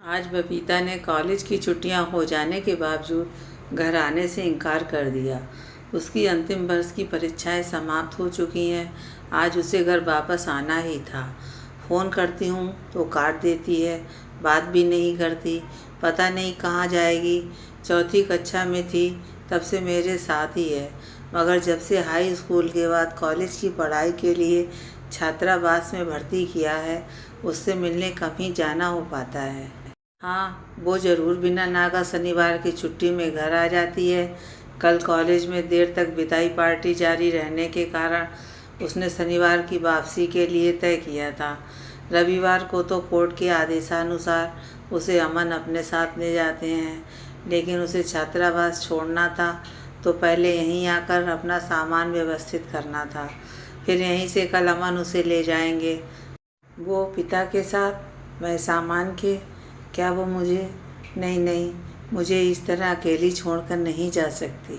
आज बबीता ने कॉलेज की छुट्टियां हो जाने के बावजूद घर आने से इनकार कर दिया। उसकी अंतिम वर्ष की परीक्षाएं समाप्त हो चुकी हैं। आज उसे घर वापस आना ही था। फ़ोन करती हूँ तो काट देती है, बात भी नहीं करती। पता नहीं कहाँ जाएगी। चौथी कक्षा में थी तब से मेरे साथ ही है, मगर जब से हाई स्कूल के बाद कॉलेज की पढ़ाई के लिए छात्रावास में भर्ती किया है, उससे मिलने कम ही जाना हो पाता है। हाँ, वो ज़रूर बिना नागा शनिवार की छुट्टी में घर आ जाती है। कल कॉलेज में देर तक विदाई पार्टी जारी रहने के कारण उसने शनिवार की वापसी के लिए तय किया था। रविवार को तो कोर्ट के आदेशानुसार उसे अमन अपने साथ ले जाते हैं, लेकिन उसे छात्रावास छोड़ना था तो पहले यहीं आकर अपना सामान व्यवस्थित करना था। फिर यहीं से कल अमन उसे ले जाएंगे, वो पिता के साथ, मैं सामान के। क्या वो मुझे? नहीं नहीं, मुझे इस तरह अकेली छोड़कर नहीं जा सकती।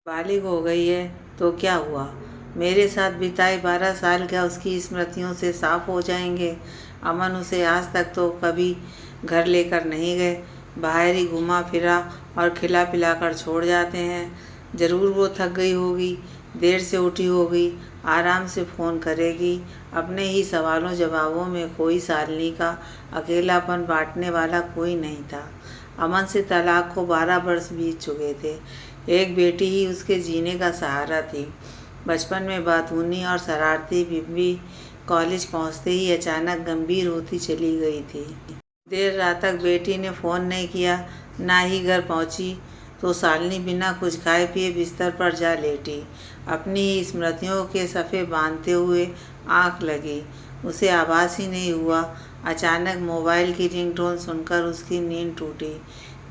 बालिग हो गई है तो क्या हुआ? मेरे साथ बिताए 12 साल क्या उसकी स्मृतियों से साफ हो जाएंगे? अमन उसे आज तक तो कभी घर लेकर नहीं गए, बाहर ही घुमा फिरा और खिला पिला कर छोड़ जाते हैं। ज़रूर वो थक गई होगी, देर से उठी होगी, आराम से फ़ोन करेगी। अपने ही सवालों जवाबों में खोई शालिनी का अकेलापन बांटने वाला कोई नहीं था। अमन से तलाक को 12 वर्ष बीत चुके थे। एक बेटी ही उसके जीने का सहारा थी। बचपन में बातूनी और शरारती बिब्बी कॉलेज पहुंचते ही अचानक गंभीर होती चली गई थी। देर रात तक बेटी ने फ़ोन नहीं किया, ना ही घर पहुंची तो शालिनी बिना कुछ खाए पिए बिस्तर पर जा लेटी, अपनी ही स्मृतियों के सफ़े बांधते हुए आंख लगी। उसे आभास ही नहीं हुआ। अचानक मोबाइल की रिंगटोन सुनकर उसकी नींद टूटी।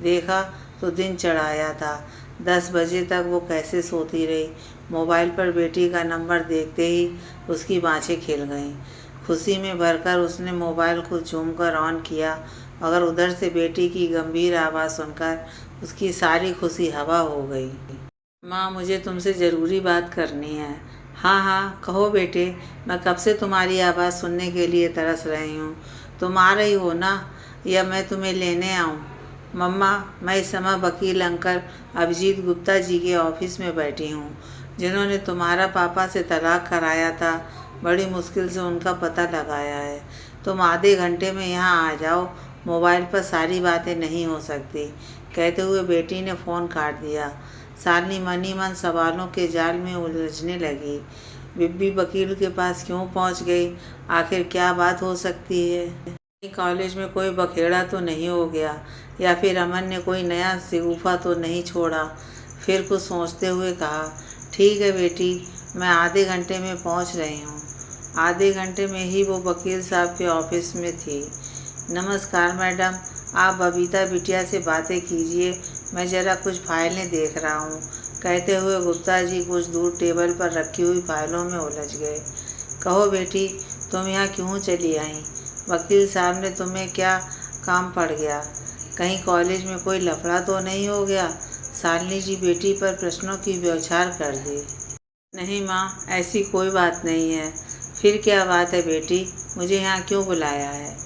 देखा तो दिन चढ़ाया था। 10 बजे तक वो कैसे सोती रही। मोबाइल पर बेटी का नंबर देखते ही उसकी बाँछें खिल गईं। खुशी में भरकर उसने मोबाइल को झूमकर ऑन किया, मगर उधर से बेटी की गंभीर आवाज़ सुनकर उसकी सारी खुशी हवा हो गई। माँ, मुझे तुमसे ज़रूरी बात करनी है। हाँ हाँ, कहो बेटे, मैं कब से तुम्हारी आवाज़ सुनने के लिए तरस रही हूँ। तुम आ रही हो ना, या मैं तुम्हें लेने आऊँ? मम्मा, मैं इस समय वकील अंकल अभिजीत गुप्ता जी के ऑफिस में बैठी हूँ, जिन्होंने तुम्हारा पापा से तलाक कराया था। बड़ी मुश्किल से उनका पता लगाया है। तुम आधे घंटे में यहाँ आ जाओ, मोबाइल पर सारी बातें नहीं हो सकती। कहते हुए बेटी ने फ़ोन काट दिया। शालिनी मनी मन सवालों के जाल में उलझने लगी। बिब्बी वकील के पास क्यों पहुंच गई? आखिर क्या बात हो सकती है? कॉलेज में कोई बखेड़ा तो नहीं हो गया, या फिर अमन ने कोई नया शगुफा तो नहीं छोड़ा? फिर कुछ सोचते हुए कहा, ठीक है बेटी, मैं आधे घंटे में पहुंच रही हूँ। आधे घंटे में ही वो वकील साहब के ऑफिस में थी। नमस्कार मैडम, आप बबीता बिटिया से बातें कीजिए, मैं ज़रा कुछ फाइलें देख रहा हूँ। कहते हुए गुप्ता जी कुछ दूर टेबल पर रखी हुई फाइलों में उलझ गए। कहो बेटी, तुम यहाँ क्यों चली आई? वकील साहब ने तुम्हें क्या काम पड़ गया? कहीं कॉलेज में कोई लफड़ा तो नहीं हो गया? शालिनी जी बेटी पर प्रश्नों की बौछार कर दी। नहीं माँ, ऐसी कोई बात नहीं है। फिर क्या बात है बेटी, मुझे यहाँ क्यों बुलाया है?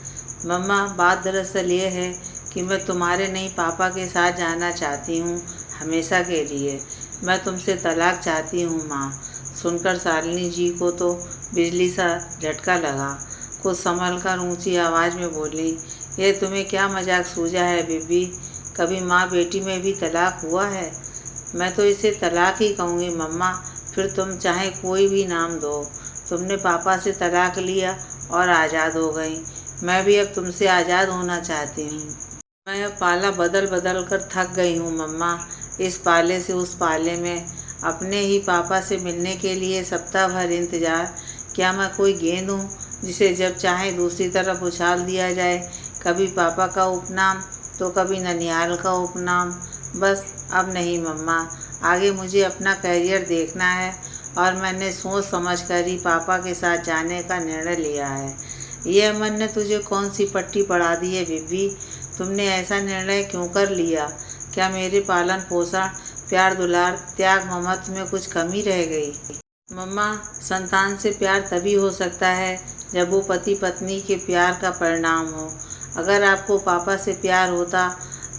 मम्मा, बात दरअसल ये है कि मैं तुम्हारे नहीं पापा के साथ जाना चाहती हूँ, हमेशा के लिए। मैं तुमसे तलाक चाहती हूँ माँ। सुनकर शालिनी जी को तो बिजली सा झटका लगा। कुछ संभल कर ऊँची आवाज़ में बोली, ये तुम्हें क्या मजाक सूझा है बीबी? कभी माँ बेटी में भी तलाक हुआ है? मैं तो इसे तलाक ही कहूँगी मम्मा। फिर तुम चाहे कोई भी नाम दो। तुमने पापा से तलाक लिया और आज़ाद हो गई। मैं भी अब तुमसे आज़ाद होना चाहती हूँ। मैं अब पाला बदल बदल कर थक गई हूँ मम्मा। इस पाले से उस पाले में, अपने ही पापा से मिलने के लिए सप्ताह भर इंतज़ार। क्या मैं कोई गेंद हूँ जिसे जब चाहे दूसरी तरफ उछाल दिया जाए? कभी पापा का उपनाम तो कभी ननिहाल का उपनाम। बस अब नहीं मम्मा, आगे मुझे अपना करियर देखना है, और मैंने सोच समझ कर ही पापा के साथ जाने का निर्णय लिया है। ये अमन ने तुझे कौन सी पट्टी पढ़ा दी है बीबी? तुमने ऐसा निर्णय क्यों कर लिया? क्या मेरे पालन पोषण, प्यार दुलार, त्याग ममत्व में कुछ कमी रह गई? मम्मा, संतान से प्यार तभी हो सकता है जब वो पति पत्नी के प्यार का परिणाम हो। अगर आपको पापा से प्यार होता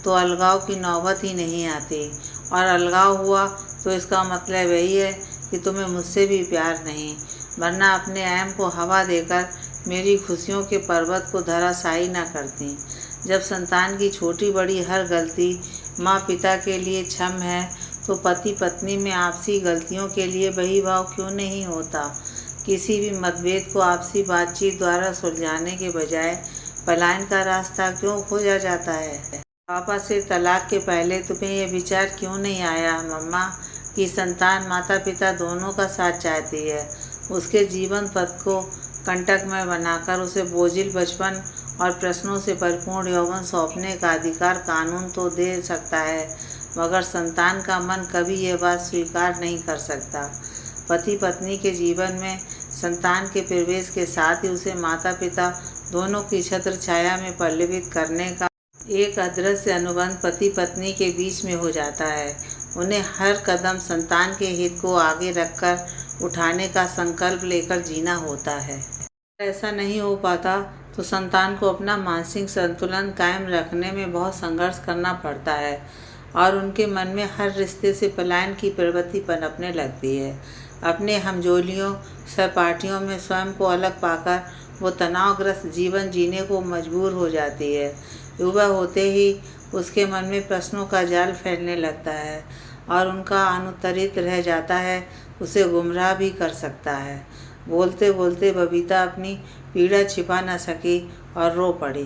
तो अलगाव की नौबत ही नहीं आती, और अलगाव हुआ तो इसका मतलब यही है कि तुम्हें मुझसे भी प्यार नहीं, वरना अपने ऐम को हवा देकर मेरी खुशियों के पर्वत को धराशायी न करती। जब संतान की छोटी बड़ी हर गलती माँ पिता के लिए क्षम है, तो पति पत्नी में आपसी गलतियों के लिए वही भाव क्यों नहीं होता। किसी भी मतभेद को आपसी बातचीत द्वारा सुलझाने के बजाय पलायन का रास्ता क्यों खोजा जाता है। पापा से तलाक के पहले तुम्हें यह विचार क्यों नहीं आया मम्मा कि संतान माता पिता दोनों का साथ चाहती है। उसके जीवन पथ को कंटक में बनाकर उसे बोझिल बचपन और प्रश्नों से परिपूर्ण यौवन सौंपने का अधिकार कानून तो दे सकता है, मगर संतान का मन कभी यह बात स्वीकार नहीं कर सकता। पति पत्नी के जीवन में संतान के प्रवेश के साथ ही उसे माता पिता दोनों की छत्र छाया में पल्लवित करने का एक अदृश्य अनुबंध पति पत्नी के बीच में हो जाता है। उन्हें हर कदम संतान के हित को आगे रखकर उठाने का संकल्प लेकर जीना होता है। ऐसा नहीं हो पाता तो संतान को अपना मानसिक संतुलन कायम रखने में बहुत संघर्ष करना पड़ता है, और उनके मन में हर रिश्ते से पलायन की प्रवृत्ति पनपने लगती है। अपने हमजोलियों सहपाठियों में स्वयं को अलग पाकर वो तनावग्रस्त जीवन जीने को मजबूर हो जाती है। युवा होते ही उसके मन में प्रश्नों का जाल फैलने लगता है, और उनका अनुत्तरित रह जाता है उसे गुमराह भी कर सकता है। बोलते बोलते बबीता अपनी पीड़ा छिपा न सकी और रो पड़ी।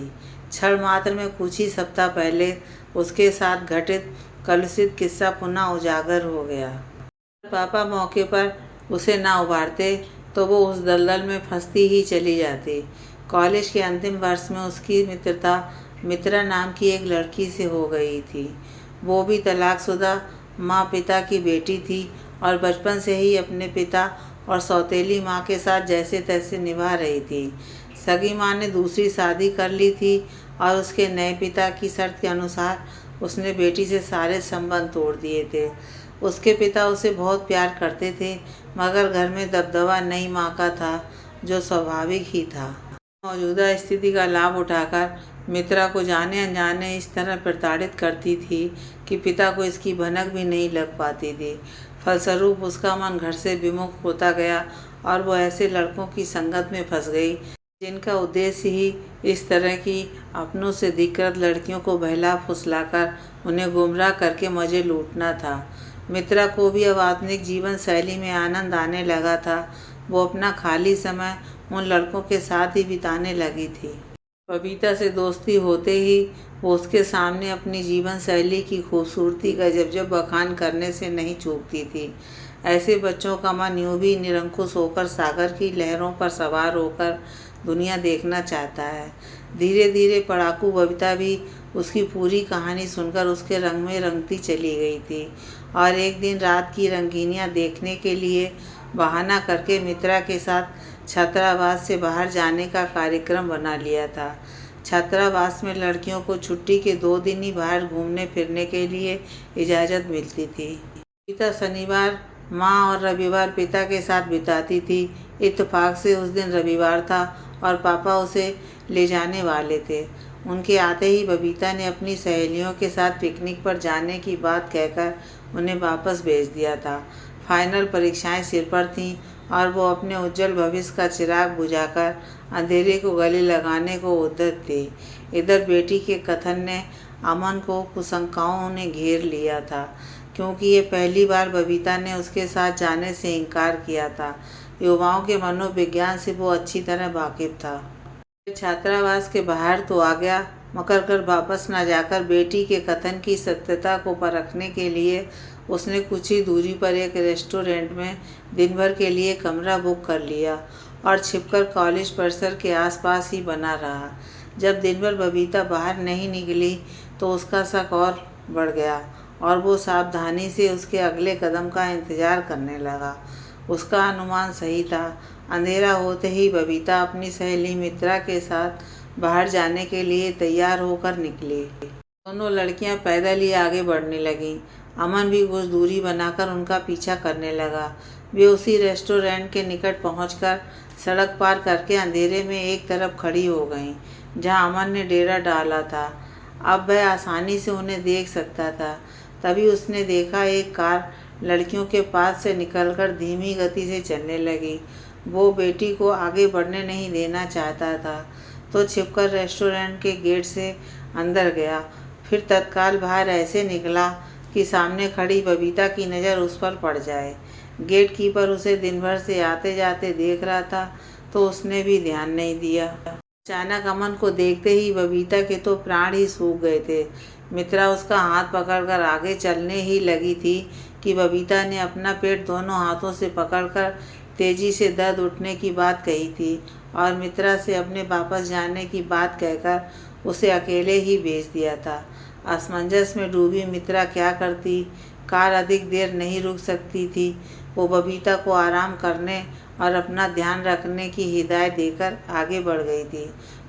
क्षण मात्र में कुछ ही सप्ताह पहले उसके साथ घटित कलुषित किस्सा पुनः उजागर हो गया। पापा मौके पर उसे ना उबारते तो वो उस दलदल में फंसती ही चली जाती। कॉलेज के अंतिम वर्ष में उसकी मित्रता मित्रा नाम की एक लड़की से हो गई थी। वो भी तलाकशुदा माँ पिता की बेटी थी और बचपन से ही अपने पिता और सौतेली माँ के साथ जैसे तैसे निभा रही थी। सगी माँ ने दूसरी शादी कर ली थी और उसके नए पिता की शर्त के अनुसार उसने बेटी से सारे संबंध तोड़ दिए थे। उसके पिता उसे बहुत प्यार करते थे, मगर घर में दबदबा नई माँ का था, जो स्वाभाविक ही था। मौजूदा स्थिति का लाभ उठाकर मित्रा को जाने अनजाने इस तरह प्रताड़ित करती थी कि पिता को इसकी भनक भी नहीं लग पाती थी। फलस्वरूप उसका मन घर से विमुख होता गया और वो ऐसे लड़कों की संगत में फंस गई जिनका उद्देश्य ही इस तरह की अपनों से धिक्कृत लड़कियों को बहला फुसलाकर उन्हें गुमराह करके मज़े लूटना था। मित्रा को भी अब आधुनिक जीवन शैली में आनंद आने लगा था। वो अपना खाली समय उन लड़कों के साथ ही बिताने लगी थी। बबीता से दोस्ती होते ही वो उसके सामने अपनी जीवन शैली की खूबसूरती का जब बखान करने से नहीं चूकती थी। ऐसे बच्चों का मन यूँ भी निरंकुश होकर सागर की लहरों पर सवार होकर दुनिया देखना चाहता है। धीरे धीरे पढ़ाकू बबीता भी उसकी पूरी कहानी सुनकर उसके रंग में रंगती चली गई थी, और एक दिन रात की रंगीनियाँ देखने के लिए बहाना करके मित्रा के साथ छात्रावास से बाहर जाने का कार्यक्रम बना लिया था। छात्रावास में लड़कियों को छुट्टी के 2 दिन ही बाहर घूमने फिरने के लिए इजाज़त मिलती थी। बबीता शनिवार माँ और रविवार पिता के साथ बिताती थी। इत्तेफाक से उस दिन रविवार था और पापा उसे ले जाने वाले थे। उनके आते ही बबीता ने अपनी सहेलियों के साथ पिकनिक पर जाने की बात कहकर उन्हें वापस भेज दिया था। फाइनल परीक्षाएं सिर पर थीं और वो अपने उज्जवल भविष्य का चिराग बुझाकर अंधेरे को गले लगाने को उद्यत थी। इधर बेटी के कथन ने अमन को कुशंकाओं ने घेर लिया था, क्योंकि ये पहली बार बबीता ने उसके साथ जाने से इनकार किया था। युवाओं के मनोविज्ञान से वो अच्छी तरह वाकिफ था। छात्रावास के बाहर तो आ गया, मगर वापस न जाकर बेटी के कथन की सत्यता को परखने के लिए उसने कुछ ही दूरी पर एक रेस्टोरेंट में दिन भर के लिए कमरा बुक कर लिया और छिपकर कॉलेज परिसर के आसपास ही बना रहा। जब दिन भर बबीता बाहर नहीं निकली तो उसका शक और बढ़ गया और वो सावधानी से उसके अगले कदम का इंतज़ार करने लगा। उसका अनुमान सही था। अंधेरा होते ही बबीता अपनी सहेली मित्रा के साथ बाहर जाने के लिए तैयार होकर निकली। दोनों लड़कियां पैदल ही आगे बढ़ने लगीं। अमन भी कुछ दूरी बनाकर उनका पीछा करने लगा। वे उसी रेस्टोरेंट के निकट पहुंचकर सड़क पार करके अंधेरे में एक तरफ खड़ी हो गईं। जहाँ अमन ने डेरा डाला था। अब वह आसानी से उन्हें देख सकता था। तभी उसने देखा एक कार लड़कियों के पास से निकलकर धीमी गति से चलने लगी। वो बेटी को आगे बढ़ने नहीं देना चाहता था, तो छिपकर रेस्टोरेंट के गेट से अंदर गया। फिर तत्काल बाहर ऐसे निकला कि सामने खड़ी बबीता की नज़र उस पर पड़ जाए। गेट कीपर उसे दिन भर से आते जाते देख रहा था, तो उसने भी ध्यान नहीं दिया। अचानक अमन को देखते ही बबीता के तो प्राण ही सूख गए थे। मित्रा उसका हाथ पकड़कर आगे चलने ही लगी थी कि बबीता ने अपना पेट दोनों हाथों से पकड़कर तेजी से दर्द उठने की बात कही थी और मित्रा से अपने वापस जाने की बात कहकर उसे अकेले ही भेज दिया था। असमंजस में डूबी मित्रा क्या करती? कार अधिक देर नहीं रुक सकती थी। वो बबीता को आराम करने और अपना ध्यान रखने की हिदायत देकर आगे बढ़ गई थी।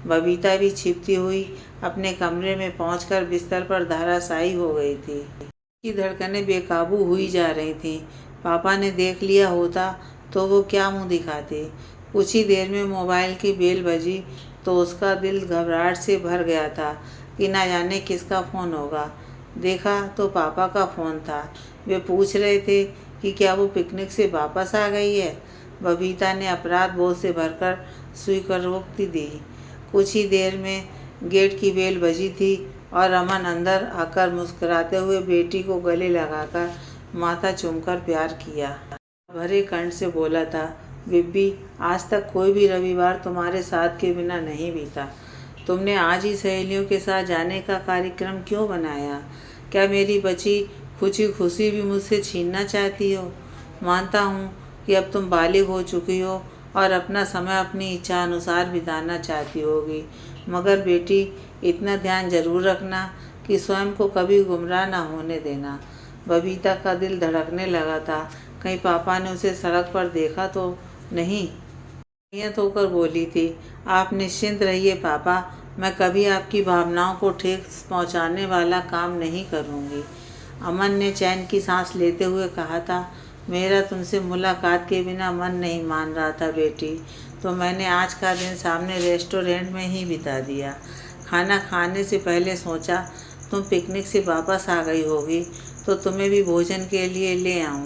बबीता भी छिपती हुई अपने कमरे में पहुंचकर बिस्तर पर धराशायी हो गई थी। उसकी धड़कनें बेकाबू हुई जा रही थीं। पापा ने देख लिया होता तो वो क्या मुंह दिखाते। कुछ ही देर में मोबाइल की बेल बजी तो उसका दिल घबराहट से भर गया था कि ना जाने किसका फ़ोन होगा। देखा तो पापा का फ़ोन था। वे पूछ रहे थे कि क्या वो पिकनिक से वापस आ गई है। बबीता ने अपराध बोध से भरकर स्वीकारोक्ति दी। कुछ ही देर में गेट की बेल बजी थी और अमन अंदर आकर मुस्कुराते हुए बेटी को गले लगाकर माथा चूमकर प्यार किया। भरे कंठ से बोला था, बिब्बी, आज तक कोई भी रविवार तुम्हारे साथ के बिना नहीं बीता। तुमने आज ही सहेलियों के साथ जाने का कार्यक्रम क्यों बनाया? क्या मेरी बची खुशी खुशी भी मुझसे छीनना चाहती हो? मानता हूँ कि अब तुम बालिग हो चुकी हो और अपना समय अपनी इच्छा अनुसार बिताना चाहती होगी, मगर बेटी, इतना ध्यान जरूर रखना कि स्वयं को कभी गुमराह ना होने देना। बबीता का दिल धड़कने लगा था। कहीं पापा ने उसे सड़क पर देखा तो नहीं? नियत होकर बोली थी, आप निश्चिंत रहिए पापा, मैं कभी आपकी भावनाओं को ठेस पहुंचाने वाला काम नहीं करूंगी। अमन ने चैन की सांस लेते हुए कहा था, मेरा तुमसे मुलाकात के बिना मन नहीं मान रहा था बेटी, तो मैंने आज का दिन सामने रेस्टोरेंट में ही बिता दिया। खाना खाने से पहले सोचा तुम पिकनिक से वापस आ गई होगी तो तुम्हें भी भोजन के लिए ले आऊं।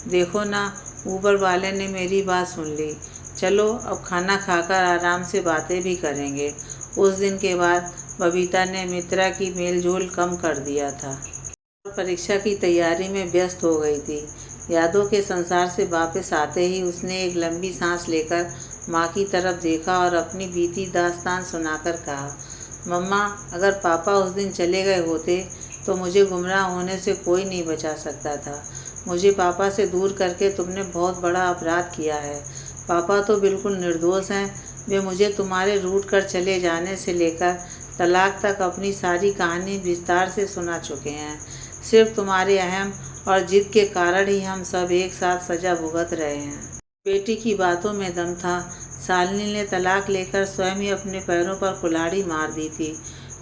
देखो ना, ऊपर वाले ने मेरी बात सुन ली। चलो अब खाना खाकर आराम से बातें भी करेंगे। उस दिन के बाद बबीता ने मित्रा की मेलजोल कम कर दिया था। परीक्षा की तैयारी में व्यस्त हो गई थी। यादों के संसार से वापस आते ही उसने एक लंबी सांस लेकर माँ की तरफ देखा और अपनी बीती दास्तान सुनाकर कहा, मम्मा, अगर पापा उस दिन चले गए होते तो मुझे गुमराह होने से कोई नहीं बचा सकता था। मुझे पापा से दूर करके तुमने बहुत बड़ा अपराध किया है। पापा तो बिल्कुल निर्दोष हैं। वे मुझे तुम्हारे रूठ कर चले जाने से लेकर तलाक तक अपनी सारी कहानी विस्तार से सुना चुके हैं। सिर्फ तुम्हारे अहम और जिद के कारण ही हम सब एक साथ सजा भुगत रहे हैं। बेटी की बातों में दम था। शालिनी ने तलाक लेकर स्वयं ही अपने पैरों पर कुल्हाड़ी मार दी थी।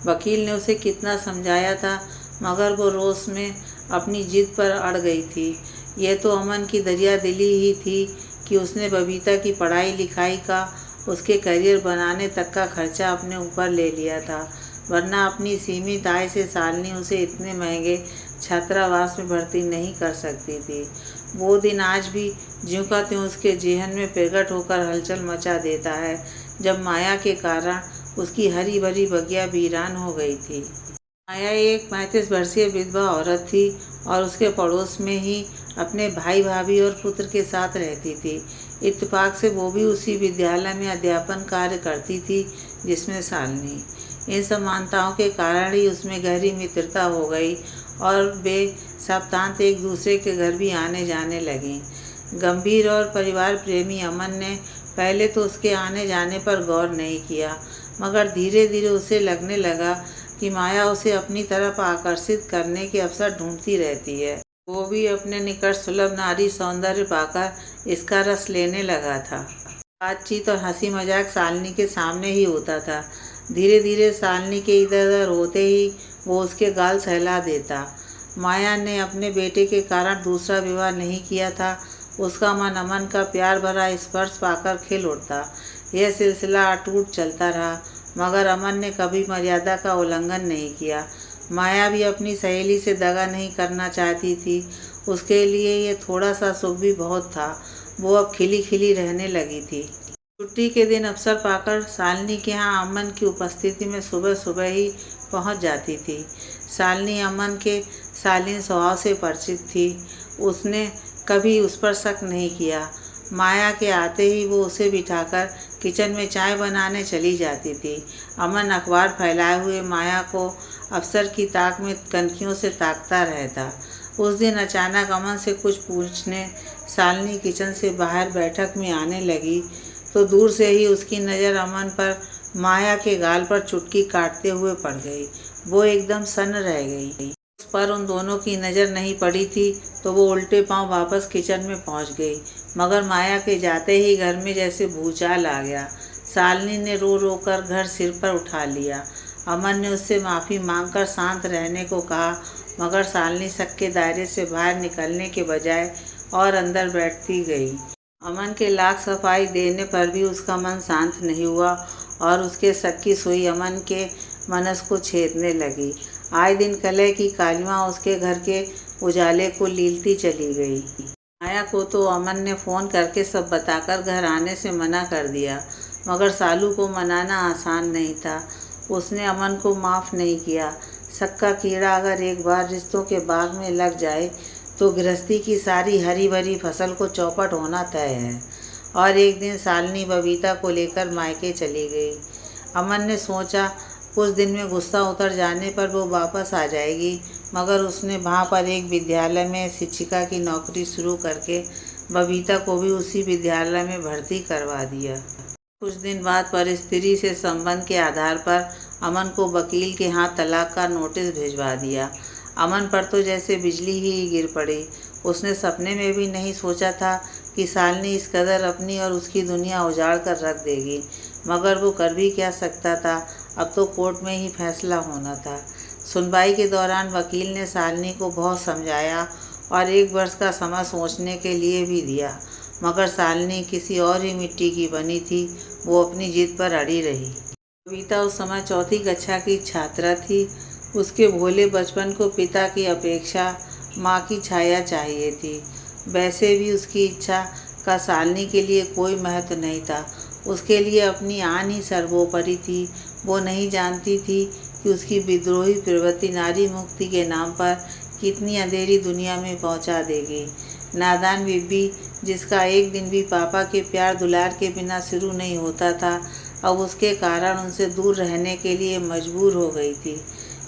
वकील ने उसे कितना समझाया था, मगर वो रोष में अपनी जिद पर अड़ गई थी। यह तो अमन की दरिया दिली ही थी कि उसने बबीता की पढ़ाई लिखाई का, उसके करियर बनाने तक का खर्चा अपने ऊपर ले लिया था, वरना अपनी सीमित आय से शालिनी उसे इतने महंगे छात्रावास में भर्ती नहीं कर सकती थी। वो दिन आज भी ज्यों का त्यों उसके जेहन में प्रकट होकर हलचल मचा देता है, जब माया के कारण उसकी हरी भरी बगिया वीरान हो गई थी। माया एक 35 वर्षीय विधवा औरत थी और उसके पड़ोस में ही अपने भाई भाभी और पुत्र के साथ रहती थी। इत्तेफाक से वो भी उसी विद्यालय में अध्यापन कार्य करती थी जिसमें शालिनी। इन समानताओं के कारण ही उसमें गहरी मित्रता हो गई और वे सप्तांत एक दूसरे के घर भी आने जाने लगीं। गंभीर और परिवार प्रेमी अमन ने पहले तो उसके आने जाने पर गौर नहीं किया, मगर धीरे धीरे उसे लगने लगा कि माया उसे अपनी तरफ आकर्षित करने के अवसर ढूंढती रहती है। वो भी अपने निकट सुलभ नारी सौंदर्य पाकर इसका रस लेने लगा था। बातचीत और हंसी मजाक शालिनी के सामने ही होता था। धीरे धीरे शालिनी के इधर उधर होते ही वो उसके गाल सहला देता। माया ने अपने बेटे के कारण दूसरा विवाह नहीं किया था। उसका मन अमन का प्यार भरा स्पर्श पाकर खिल उठता। यह सिलसिला अटूट चलता रहा मगर अमन ने कभी मर्यादा का उल्लंघन नहीं किया। माया भी अपनी सहेली से दगा नहीं करना चाहती थी। उसके लिए ये थोड़ा सा सुख भी बहुत था। वो अब खिली खिली रहने लगी थी। छुट्टी के दिन अवसर पाकर शालिनी के यहाँ अमन की उपस्थिति में सुबह सुबह ही पहुँच जाती थी। शालिनी अमन के शालीन स्वभाव से परिचित थी। उसने कभी उस पर शक नहीं किया। माया के आते ही वो उसे बिठाकर किचन में चाय बनाने चली जाती थी। अमन अखबार फैलाए हुए माया को अफसर की ताक में कनखियों से ताकता रहता। उस दिन अचानक अमन से कुछ पूछने शालिनी किचन से बाहर बैठक में आने लगी तो दूर से ही उसकी नज़र अमन पर माया के गाल पर चुटकी काटते हुए पड़ गई। वो एकदम सन्न रह गई। उस पर उन दोनों की नज़र नहीं पड़ी थी तो वो उल्टे पांव वापस किचन में पहुंच गई। मगर माया के जाते ही घर में जैसे भूचाल आ गया। शालिनी ने रो रो कर घर सिर पर उठा लिया। अमन ने उससे माफ़ी मांगकर शांत रहने को कहा, मगर शालिनी शक के दायरे से बाहर निकलने के बजाय और अंदर बैठती गई। अमन के लाख सफाई देने पर भी उसका मन शांत नहीं हुआ और उसके शक की सुई अमन के मनस को छेदने लगी। आए दिन कलह की कालिमा उसके घर के उजाले को लीलती चली गई। माया को तो अमन ने फ़ोन करके सब बताकर घर आने से मना कर दिया, मगर सालू को मनाना आसान नहीं था। उसने अमन को माफ़ नहीं किया। शक का कीड़ा अगर एक बार रिश्तों के बाग में लग जाए तो गृहस्थी की सारी हरी भरी फसल को चौपट होना तय है। और एक दिन शालिनी बबीता को लेकर मायके चली गई। अमन ने सोचा कुछ दिन में गुस्सा उतर जाने पर वो वापस आ जाएगी, मगर उसने वहाँ पर एक विद्यालय में शिक्षिका की नौकरी शुरू करके बबीता को भी उसी विद्यालय में भर्ती करवा दिया। कुछ दिन बाद पर स्त्री से संबंध के आधार पर अमन को वकील के हाथ तलाक का नोटिस भिजवा दिया। अमन पर तो जैसे बिजली ही गिर पड़ी। उसने सपने में भी नहीं सोचा था कि शालिनी इस कदर अपनी और उसकी दुनिया उजाड़ कर रख देगी, मगर वो कर भी क्या सकता था। अब तो कोर्ट में ही फैसला होना था। सुनवाई के दौरान वकील ने शालिनी को बहुत समझाया और 1 वर्ष का समय सोचने के लिए भी दिया, मगर शालिनी किसी और ही मिट्टी की बनी थी। वो अपनी जिद पर अड़ी रही। बबीता उस समय 4ठी कक्षा की छात्रा थी। उसके भोले बचपन को पिता की अपेक्षा माँ की छाया चाहिए थी। वैसे भी उसकी इच्छा का शालिनी के लिए कोई महत्व नहीं था। उसके लिए अपनी आन ही सर्वोपरि थी। वो नहीं जानती थी कि उसकी विद्रोही प्रवृत्ति नारी मुक्ति के नाम पर कितनी अंधेरी दुनिया में पहुंचा देगी। नादान बीबी, जिसका एक दिन भी पापा के प्यार दुलार के बिना शुरू नहीं होता था, अब उसके कारण उनसे दूर रहने के लिए मजबूर हो गई थी।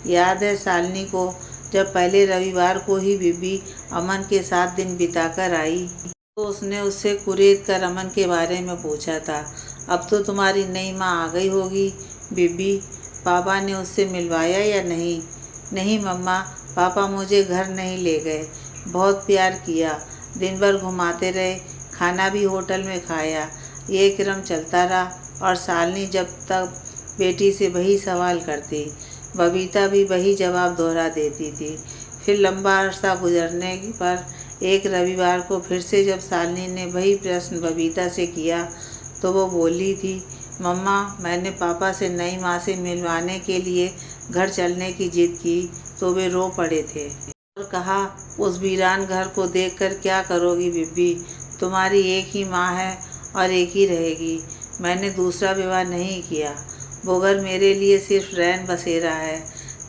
याद है शालिनी को जब पहले रविवार को ही बीबी अमन के साथ दिन बिताकर आई तो उसने उससे कुरेद कर अमन के बारे में पूछा था। अब तो तुम्हारी नई माँ आ गई होगी बीबी, पापा ने उससे मिलवाया या नहीं? नहीं मम्मा, पापा मुझे घर नहीं ले गए। बहुत प्यार किया, दिन भर घुमाते रहे, खाना भी होटल में खाया। ये क्रम चलता रहा और शालिनी जब तक बेटी से वही सवाल करती, बबीता भी वही जवाब दोहरा देती थी। फिर लंबा अरसा गुजरने पर एक रविवार को फिर से जब शालिनी ने वही प्रश्न बबीता से किया तो वो बोली थी, मम्मा, मैंने पापा से नई माँ से मिलवाने के लिए घर चलने की जिद की तो वे रो पड़े थे और कहा, उस वीरान घर को देखकर क्या करोगी बीबी? तुम्हारी एक ही माँ है और एक ही रहेगी। मैंने दूसरा विवाह नहीं किया। वो घर मेरे लिए सिर्फ रैन बसेरा है।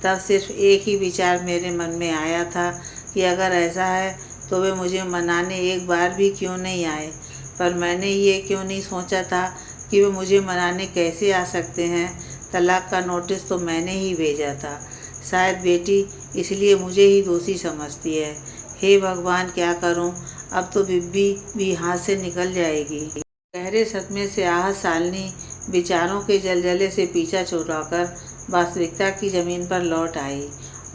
तब सिर्फ एक ही विचार मेरे मन में आया था कि अगर ऐसा है तो वे मुझे मनाने एक बार भी क्यों नहीं आए। पर मैंने ये क्यों नहीं सोचा था कि वे मुझे मनाने कैसे आ सकते हैं। तलाक का नोटिस तो मैंने ही भेजा था। शायद बेटी इसलिए मुझे ही दोषी समझती है। हे भगवान, क्या करूं? अब तो बिब्बी भी हाथ से निकल जाएगी। गहरे सदमे से आहत शालिनी विचारों के जलजले से पीछा छुड़ाकर वास्तविकता की ज़मीन पर लौट आई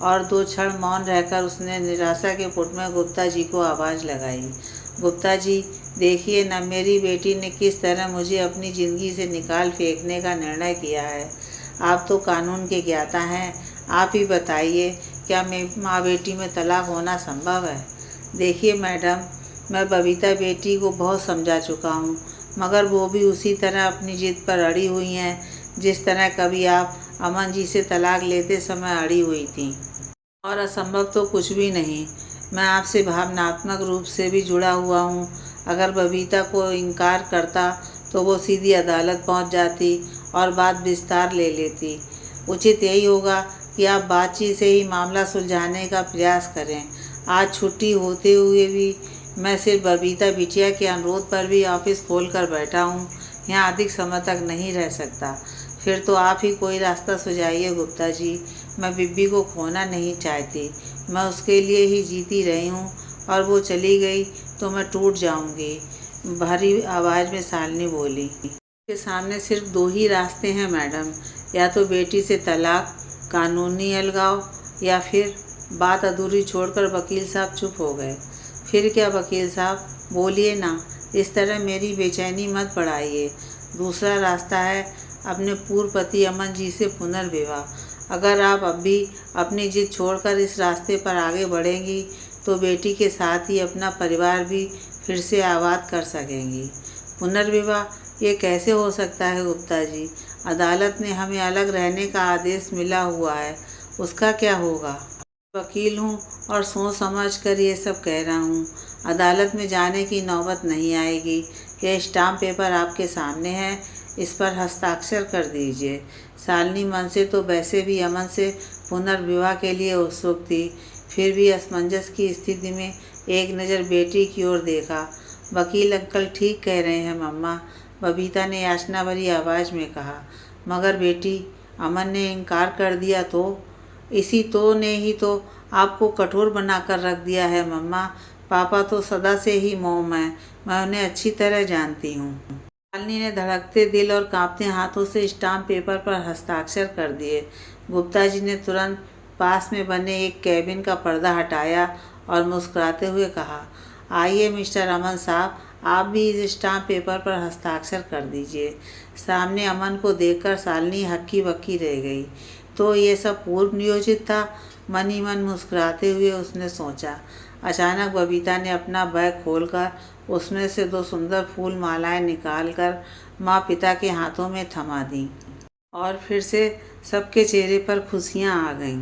और 2 क्षण मौन रहकर उसने निराशा के पुट में गुप्ता जी को आवाज़ लगाई। गुप्ता जी, देखिए न, मेरी बेटी ने किस तरह मुझे अपनी ज़िंदगी से निकाल फेंकने का निर्णय किया है। आप तो कानून के ज्ञाता हैं, आप ही बताइए, क्या माँ बेटी में तलाक होना संभव है? देखिए मैडम, मैं बबीता बेटी को बहुत समझा चुका हूँ, मगर वो भी उसी तरह अपनी जिद पर अड़ी हुई हैं जिस तरह कभी आप अमन जी से तलाक लेते समय अड़ी हुई थीं। और असंभव तो कुछ भी नहीं। मैं आपसे भावनात्मक रूप से भी जुड़ा हुआ हूँ। अगर बबीता को इनकार करता तो वो सीधी अदालत पहुँच जाती और बात विस्तार ले लेती। उचित यही होगा कि आप बातचीत से ही मामला सुलझाने का प्रयास करें। आज छुट्टी होते हुए भी मैं सिर्फ बबीता बिटिया के अनुरोध पर भी ऑफिस खोल कर बैठा हूँ। यहाँ अधिक समय तक नहीं रह सकता। फिर तो आप ही कोई रास्ता सुझाइए गुप्ता जी। मैं बिब्बी को खोना नहीं चाहती। मैं उसके लिए ही जीती रही हूँ और वो चली गई तो मैं टूट जाऊँगी। भारी आवाज़ में शालिनी बोली। के सामने सिर्फ दो ही रास्ते हैं मैडम, या तो बेटी से तलाक, कानूनी अलगाव, या फिर बात अधूरी छोड़कर वकील साहब चुप हो गए। फिर क्या वकील साहब, बोलिए ना, इस तरह मेरी बेचैनी मत बढ़ाइए। दूसरा रास्ता है अपने पूर्व पति अमन जी से पुनर्विवाह। अगर आप अब भी अपनी जिद छोड़कर इस रास्ते पर आगे बढ़ेंगी तो बेटी के साथ ही अपना परिवार भी फिर से आबाद कर सकेंगी। पुनर्विवाह ये कैसे हो सकता है गुप्ता जी? अदालत ने हमें अलग रहने का आदेश मिला हुआ है, उसका क्या होगा? वकील हूँ और सोच समझ कर ये सब कह रहा हूँ। अदालत में जाने की नौबत नहीं आएगी। यह स्टाम्प पेपर आपके सामने है, इस पर हस्ताक्षर कर दीजिए। शालिनी मन से तो वैसे भी अमन से पुनर्विवाह के लिए उत्सुक थी, फिर भी असमंजस की स्थिति में एक नज़र बेटी की ओर देखा। वकील अंकल ठीक कह रहे हैं मम्मा, बबीता ने याचना भरी आवाज़ में कहा। मगर बेटी, अमन ने इनकार कर दिया तो? इसी तो ने ही तो आपको कठोर बनाकर रख दिया है मम्मा। पापा तो सदा से ही मौम है, मैं उन्हें अच्छी तरह जानती हूँ। शालिनी ने धड़कते दिल और कांपते हाथों से स्टाम्प पेपर पर हस्ताक्षर कर दिए। गुप्ता जी ने तुरंत पास में बने एक कैबिन का पर्दा हटाया और मुस्कुराते हुए कहा, आइए मिस्टर अमन साहब, आप भी इस स्टाम्प पेपर पर हस्ताक्षर कर दीजिए। सामने अमन को देखकर शालिनी हक्की बक्की रह गई। तो ये सब पूर्व नियोजित था? मन ही मन मुस्कुराते हुए उसने सोचा। अचानक बबीता ने अपना बैग खोलकर उसमें से दो सुंदर फूल मालाएं निकालकर माँ पिता के हाथों में थमा दी और फिर से सबके चेहरे पर खुशियाँ आ गईं।